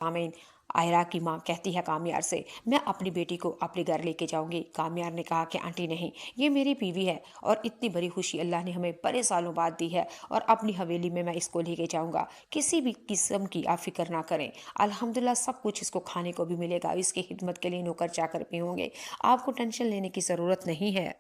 आमीन। आयरा की माँ कहती है कामयार से, मैं अपनी बेटी को अपने घर लेके जाऊंगी। कामयार ने कहा कि आंटी नहीं, ये मेरी बीवी है और इतनी बड़ी खुशी अल्लाह ने हमें बड़े सालों बाद दी है और अपनी हवेली में मैं इसको लेके जाऊंगा। किसी भी किस्म की आप फिक्र ना करें, अल्हम्दुलिल्लाह सब कुछ इसको खाने को भी मिलेगा, इसकी खिदमत के लिए नौकर चाकर भी होंगे, आपको टेंशन लेने की ज़रूरत नहीं है।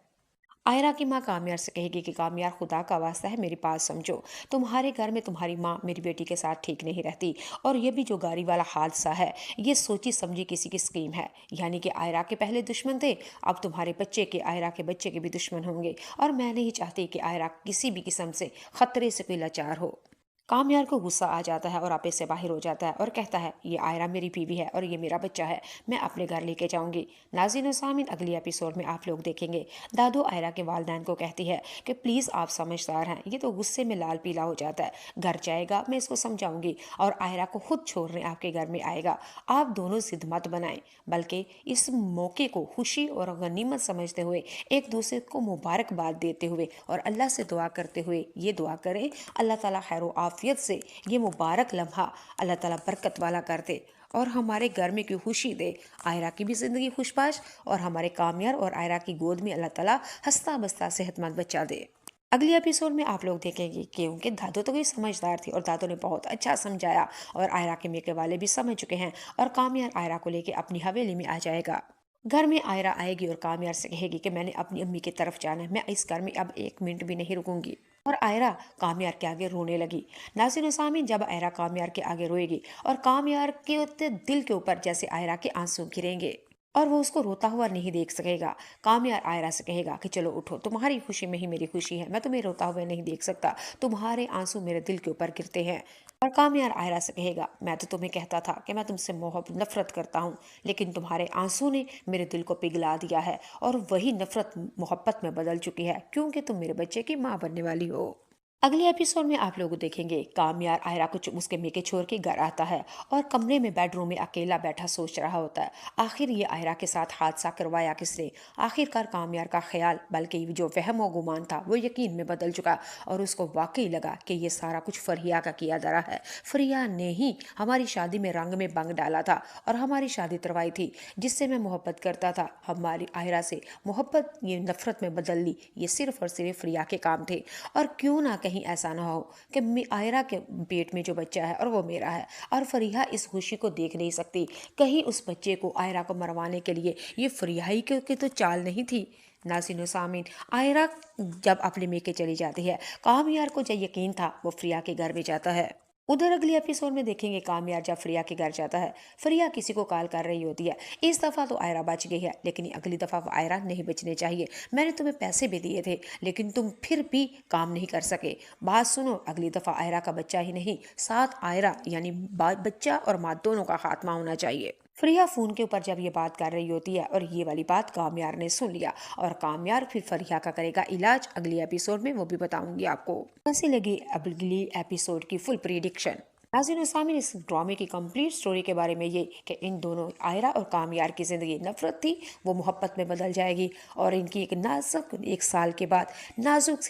आयरा की माँ कामयार से कहेगी कि कामयार, खुदा का वास्ता है मेरी बात समझो, तुम्हारे घर में तुम्हारी माँ मेरी बेटी के साथ ठीक नहीं रहती और ये भी जो गाड़ी वाला हादसा है ये सोची समझी किसी की स्कीम है। यानी कि आयरा के पहले दुश्मन थे, अब तुम्हारे बच्चे के, आयरा के बच्चे के भी दुश्मन होंगे और मैं नहीं चाहती कि आयरा किसी भी किस्म से खतरे से कोई लाचार हो। कामयार को गुस्सा आ जाता है और आपे से बाहर हो जाता है और कहता है, ये आयरा मेरी बीवी है और ये मेरा बच्चा है, मैं अपने घर लेके जाऊंगी। नाज़रीन और सामीन, अगली एपिसोड में आप लोग देखेंगे दादू आयरा के वालदैन को कहती है कि प्लीज़ आप समझदार हैं, ये तो गुस्से में लाल पीला हो जाता है, घर जाएगा मैं इसको समझाऊंगी और आयरा को खुद छोड़ने आपके घर में आएगा। आप दोनों जिद मत बनाएं, बल्कि इस मौके को खुशी और गनीमत समझते हुए एक दूसरे को मुबारकबाद देते हुए और अल्लाह से दुआ करते हुए ये दुआ करें, अल्लाह ताला खैर व आफियत से ये मुबारक लम्हा अल्लाह ताला बरकत वाला कर दे और हमारे घर में की खुशी दे, आयरा की भी ज़िंदगी खुशबाश और हमारे कामयार और आयरा की गोद में अल्लाह ताला हंसता बसता सेहतमंद बच्चा दे। अगली एपिसोड में आप लोग देखेंगे कि उनके दादू तो कोई समझदार थी और दादू ने बहुत अच्छा समझाया और आयरा के मेके वाले भी समझ चुके हैं और कामयार आयरा को लेके अपनी हवेली में आ जाएगा। घर में आयरा आएगी और कामयार से कहेगी कि मैंने अपनी अम्मी की तरफ जाना है, मैं इस घर में अब एक मिनट भी नहीं रुकूंगी। और आयरा कामयार के आगे रोने लगी। नाज़रीन और सामीन, जब आयरा कामयार के आगे रोएगी और कामयार के दिल के ऊपर जैसे आयरा के आंसू गिरेंगे और वो उसको रोता हुआ नहीं देख सकेगा। कामयार आयरा से कहेगा कि चलो उठो, तुम्हारी खुशी में ही मेरी खुशी है, मैं तुम्हें रोता हुआ नहीं देख सकता, तुम्हारे आंसू मेरे दिल के ऊपर गिरते हैं। और कामयार आयरा से कहेगा, मैं तो तुम्हें कहता था कि मैं तुमसे मोहब्बत नफरत करता हूँ, लेकिन तुम्हारे आंसू ने मेरे दिल को पिघला दिया है और वही नफरत मोहब्बत में बदल चुकी है, क्योंकि तुम मेरे बच्चे की माँ बनने वाली हो। अगले एपिसोड में आप लोग देखेंगे कामयार आयरा को उसके मेके छोड़ के घर आता है और कमरे में बेडरूम में अकेला बैठा सोच रहा होता है, आखिर ये आयरा के साथ हादसा करवाया किसने। आखिरकार कामयार का ख्याल, बल्कि जो वहम व गुमान था, वो यकीन में बदल चुका और उसको वाकई लगा कि ये सारा कुछ फरिया का किया जा रहा है। फरिया ने ही हमारी शादी में रंग में बंग डाला था और हमारी शादी करवाई थी, जिससे मैं मोहब्बत करता था, हमारी आयरा से मोहब्बत ये नफरत में बदल ली, ये सिर्फ और सिर्फ फरिया के काम थे। और क्यों ना कहीं ऐसा ना हो कि आयरा के पेट में जो बच्चा है और वो मेरा है और फरीहा इस खुशी को देख नहीं सकती, कहीं उस बच्चे को आयरा को मरवाने के लिए ये फरीहा की तो चाल नहीं थी। नाज़रीन सामीन, आयरा जब अपने मेके चली जाती है, कामयार को जो यकीन था वो फरिया के घर में जाता है। उधर अगले एपिसोड में देखेंगे कामयार जब फरिया के घर जाता है, फरिया किसी को कॉल कर रही होती है। इस दफ़ा तो आयरा बच गई है, लेकिन अगली दफ़ा आयरा नहीं बचने चाहिए। मैंने तुम्हें पैसे भी दिए थे लेकिन तुम फिर भी काम नहीं कर सके। बात सुनो, अगली दफ़ा आयरा का बच्चा ही नहीं, साथ आयरा यानी बच्चा और माँ दोनों का खात्मा होना चाहिए। फरिया फ़ोन के ऊपर जब ये बात कर रही होती है और ये वाली बात कामयार ने सुन लिया और कामयार फिर फरिया का करेगा इलाज। अगली एपिसोड में वो भी बताऊंगी आपको। कैसी लगी अगली एपिसोड की फुल प्रिडिक्शन। नाज़रीन सामीन, इस ड्रामे की कंप्लीट स्टोरी के बारे में ये कि इन दोनों आयरा और कामयार की ज़िंदगी नफरत थी वो मोहब्बत में बदल जाएगी और इनकी एक नाजुक, एक साल के बाद नाजुक